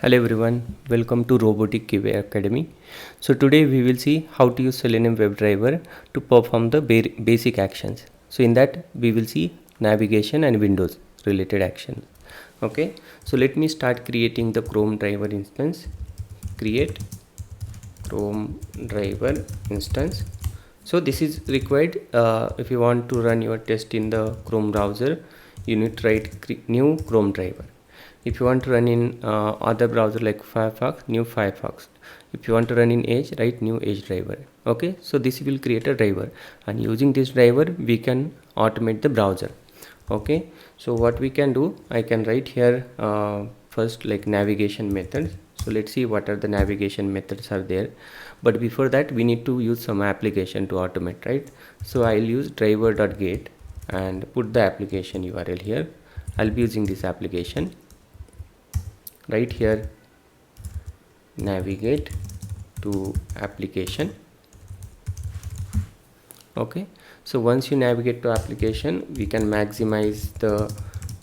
Hello everyone, welcome to RoboticQA Academy. So today we will see how to use Selenium WebDriver to perform the basic actions. So in that we will see navigation and Windows related actions. Okay, so let me start creating the Chrome driver instance. Create Chrome driver instance. So this is required if you want to run your test in the Chrome browser. You need to write new Chrome driver. If you want to run in other browser like Firefox, new Firefox. If you want to run in Edge, write new Edge driver. Okay, so this will create a driver, and using this driver we can automate the browser. Okay, so what we can do, I can write here first like navigation methods. So let's see what are the navigation methods are there, but before that we need to use some application to automate, right? So I'll use driver.get and put the application URL here. I'll be using this application. Right here, navigate to application. Okay, so once you navigate to application, we can maximize the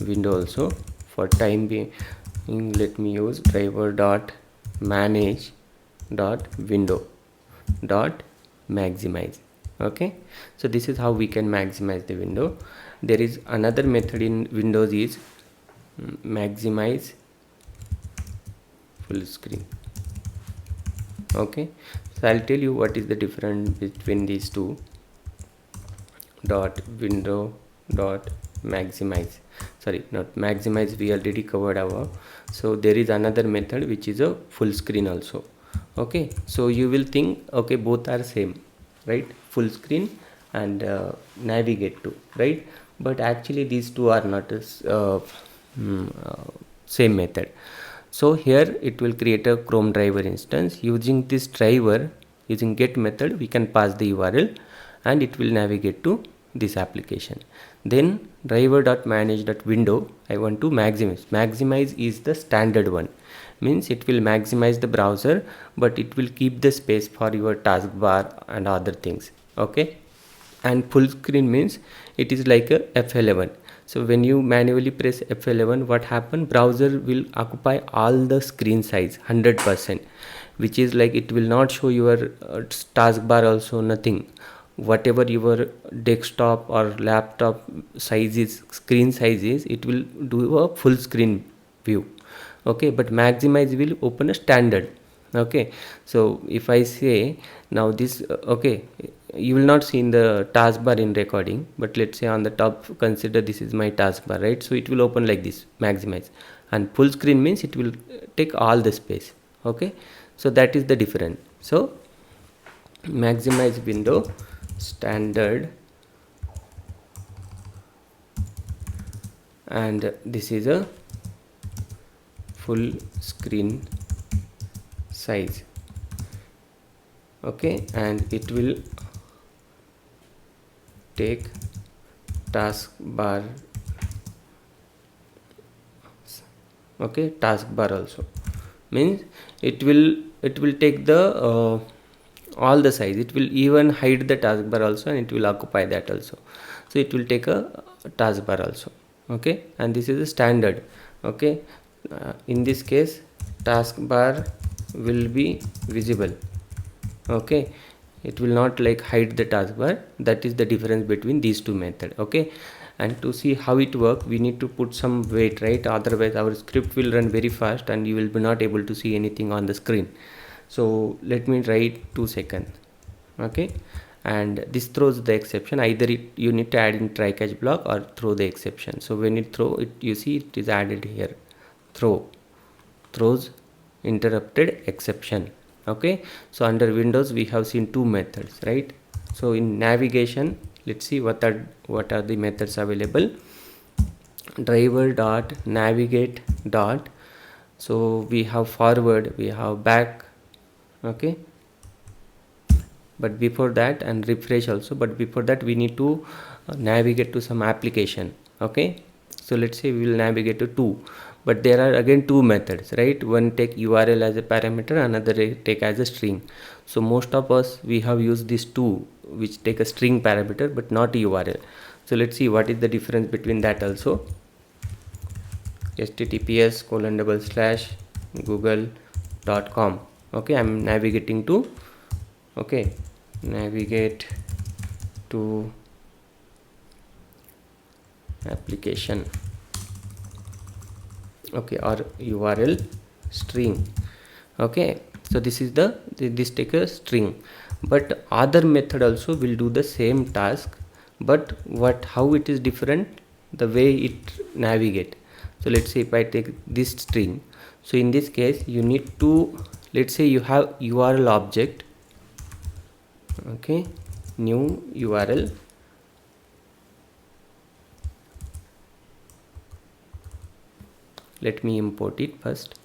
window also. For time being, let me use driver.manage.window.maximize. Okay, so this is how we can maximize the window. There is another method in Windows is maximize full screen. Okay, so I'll tell you what is the difference between these two. Window dot maximize, sorry, not maximize, we already covered our. So there is another method which is a full screen also. Okay, so you will think okay both are same, right? Full screen and navigate to, right? But actually these two are not same method. So here it will create a Chrome driver instance. Using this driver, using get method, we can pass the URL and it will navigate to this application. Then driver.manage.window, I want to maximize. Maximize is the standard one, means it will maximize the browser, but it will keep the space for your taskbar and other things. Okay, and full screen means it is like a F11. So when you manually press F11, what happen? Browser will occupy all the screen size 100%, which is like it will not show your taskbar also, nothing. Whatever your desktop or laptop size is, screen size is, it will do a full screen view. Okay, but maximize will open a standard. Okay, so if I say now this, okay, you will not see in the taskbar in recording, but let's say on the top, consider this is my taskbar, right? So it will open like this, maximize. And full screen means it will take all the space. Okay, so that is the difference. So maximize window standard, and this is a full screen size. Okay, and it will take taskbar. Okay, taskbar also means it will take the all the size. It will even hide the taskbar also, and it will occupy that also. So it will take a taskbar also. Okay, and this is a standard. Okay, in this case taskbar will be visible. Okay, it will not like hide the taskbar. That is the difference between these two methods. Okay, and to see how it works, we need to put some weight, right? Otherwise our script will run very fast and you will be not able to see anything on the screen. So let me write 2 seconds. Okay, and this throws the exception. Either you need to add in try catch block or throw the exception. So when it throw it, you see it is added here. Throws interrupted exception. Okay, so under Windows we have seen two methods, right? So in navigation, let's see what are the methods available. Driver dot navigate dot, so we have forward, we have back. Okay, but before that, and refresh also, but before that we need to navigate to some application. Okay, so let's say we will navigate to 2, but there are again two methods, right? One take URL as a parameter, another take as a string. So most of us, we have used these two which take a string parameter but not URL. So let's see what is the difference between that also. https:// google.com. okay, I'm navigating to, okay, navigate to application, okay, or URL string. Okay, so this is this take a string, but other method also will do the same task, but how it is different, the way it navigate. So let's say if I take this string, so in this case you need to, let's say you have URL object, okay, new URL, let me import it first.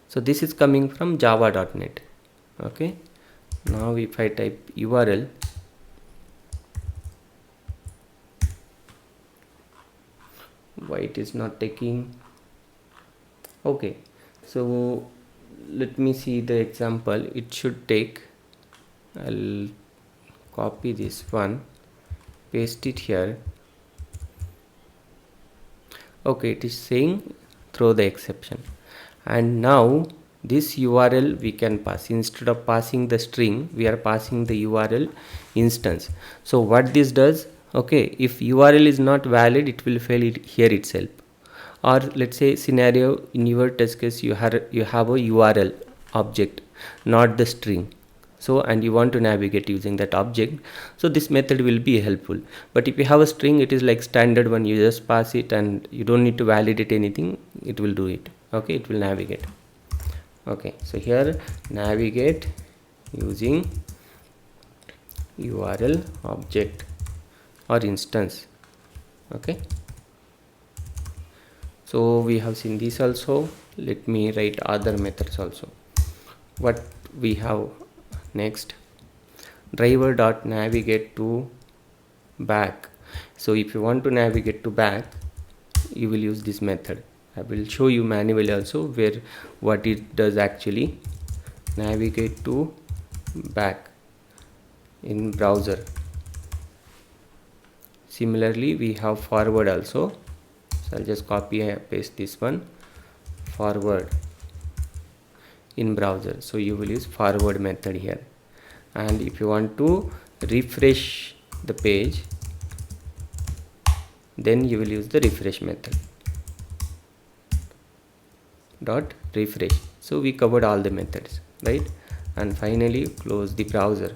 So this is coming from java.net. okay, now if I type URL, why it is not taking, okay, so let me see the example, it should take, I'll copy this one, paste it here. Okay, it is saying throw the exception, and now this URL we can pass, instead of passing the string we are passing the URL instance. So what this does, okay, if URL is not valid it will fail it here itself. Or let's say scenario, in your test case you have a URL object, not the string, so and you want to navigate using that object, so this method will be helpful. But if you have a string, it is like standard one, you just pass it and you don't need to validate anything, it will do it. Okay, it will navigate. Okay, so here navigate using URL object or instance. Okay, so we have seen this also. Let me write other methods also. What we have next, driver.navigate to back. So if you want to navigate to back, you will use this method. I will show you manually also where what it does actually. Navigate to back in browser. Similarly we have forward also, so I'll just copy and paste this one, forward in browser. So you will use forward method here, and if you want to refresh the page, then you will use the refresh method, dot refresh. So we covered all the methods, right? And finally close the browser,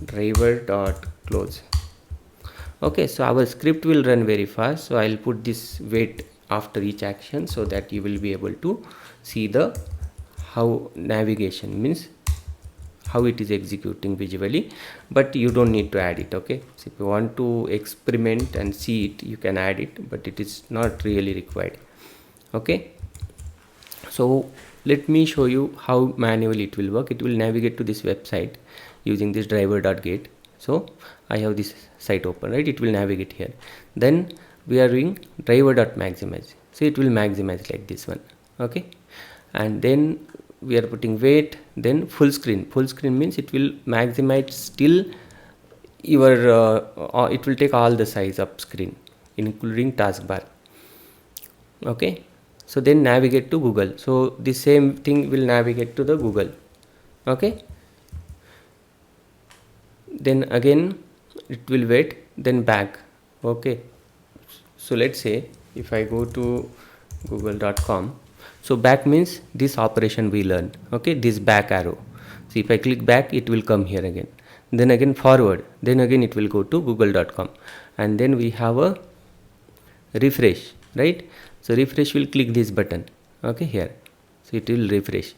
driver dot close. Okay, so our script will run very fast, so I'll put this wait after each action so that you will be able to see the how navigation means, how it is executing visually, but you don't need to add it. Okay, so if you want to experiment and see it, you can add it, but it is not really required. Okay, so let me show you how manually it will work. It will navigate to this website using this driver.get. So I have this site open, right? It will navigate here. Then we are doing driver.maximize, so it will maximize like this one. Okay, and then we are putting wait, then full screen. Full screen means it will maximize still your it will take all the size of screen including taskbar. Okay, so then navigate to Google, so the same thing will navigate to the Google. Okay, then again it will wait, then back. Okay, so let's say if I go to google.com, so back means this operation we learned. Okay, this back arrow, so if I click back it will come here again, then again forward, then again it will go to google.com, and then we have a refresh, right? So refresh will click this button, okay, here, so it will refresh,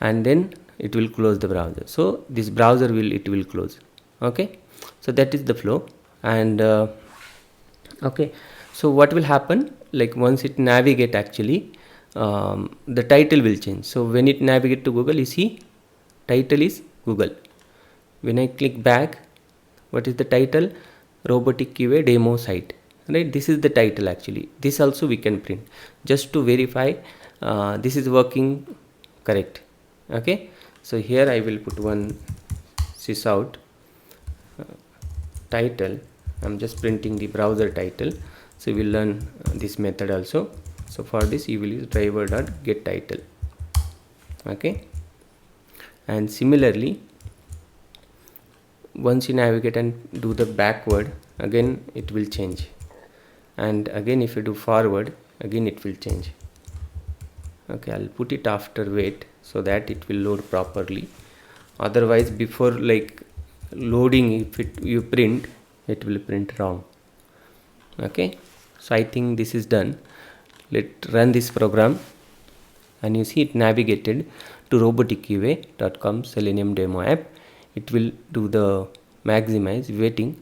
and then it will close the browser, so this browser will close. Okay, so that is the flow. And okay, so what will happen, like once it navigate actually, the title will change. So when it navigate to Google, you see title is Google. When I click back, what is the title? RoboticQA demo site, right? This is the title actually. This also we can print just to verify this is working correct. Okay, so here I will put one sysout title. I'm just printing the browser title, so we'll learn this method also. So for this you will use driver.getTitle. Okay, and similarly once you navigate and do the backward, again it will change, and again if you do forward, again it will change. Okay, I'll put it after wait so that it will load properly. Otherwise before like loading, if you print, it will print wrong. Okay, so I think this is done. Let's run this program, and you see it navigated to RoboticQA.com Selenium demo app. It will do the maximize waiting.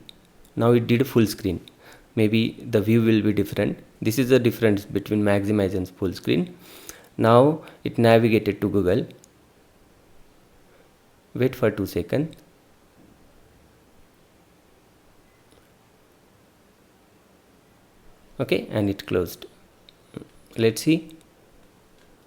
Now it did full screen. Maybe the view will be different. This is the difference between maximize and full screen. Now it navigated to Google. Wait for 2 seconds. Okay, and it closed. Let's see.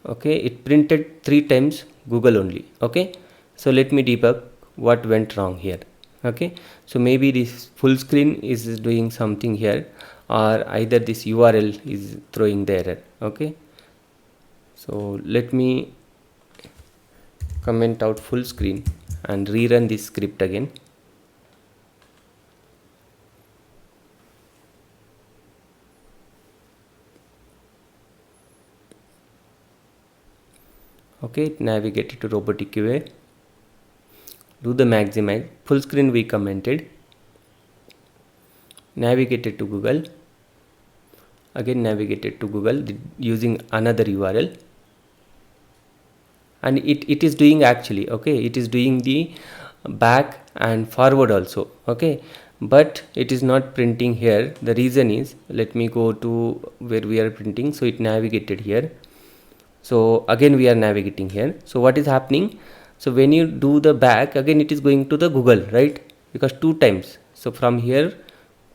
Okay, it printed 3 times Google only. Okay, so let me debug what went wrong here. Okay, so maybe this full screen is doing something here, or either this URL is throwing the error. Okay, so let me comment out full screen and rerun this script again. Okay, it navigated to RoboticQA. Do the maximize. Full screen we commented. Navigated to Google. Again navigated to Google using another URL. And it is doing actually, okay, it is doing the back and forward also. Okay, but it is not printing here. The reason is, let me go to where we are printing. So it navigated here. So again we are navigating here. So what is happening? So when you do the back, again it is going to the Google, right? Because 2 times. So from here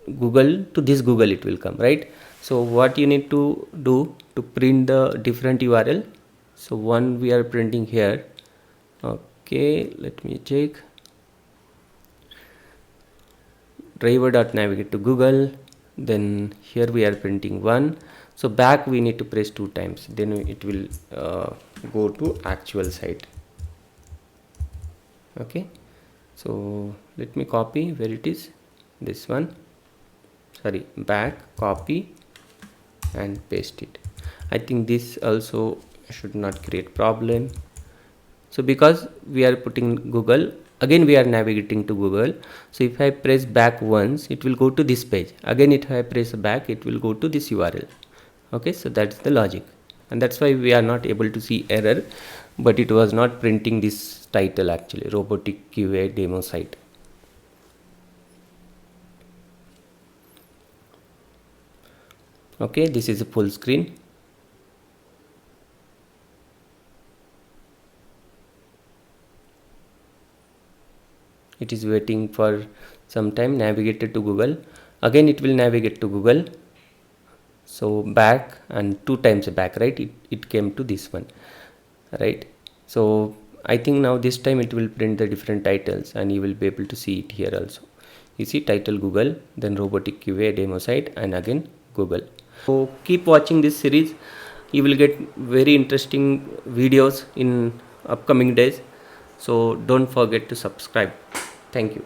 Google to this Google it will come, right? So what you need to do to print the different URL? So one we are printing here. Okay, let me check. Driver.navigate to Google. Then here we are printing 1. So back we need to press 2 times, then it will go to actual site. Okay, so let me copy where it is, this one, sorry, back, copy and paste it. I think this also should not create problem. So because we are putting Google, again we are navigating to Google. So if I press back once, it will go to this page. Again if I press back, it will go to this URL. Okay, so that's the logic, and that's why we are not able to see error, but it was not printing this title actually, RoboticQA demo site. Okay, this is a full screen. It is waiting for some time, navigated to Google. Again it will navigate to Google. So back and 2 times back, right? It came to this one, right? So I think now this time it will print the different titles, and you will be able to see it here also. You see title Google, then RoboticQA demo site, and again Google. So keep watching this series. You will get very interesting videos in upcoming days. So don't forget to subscribe. Thank you.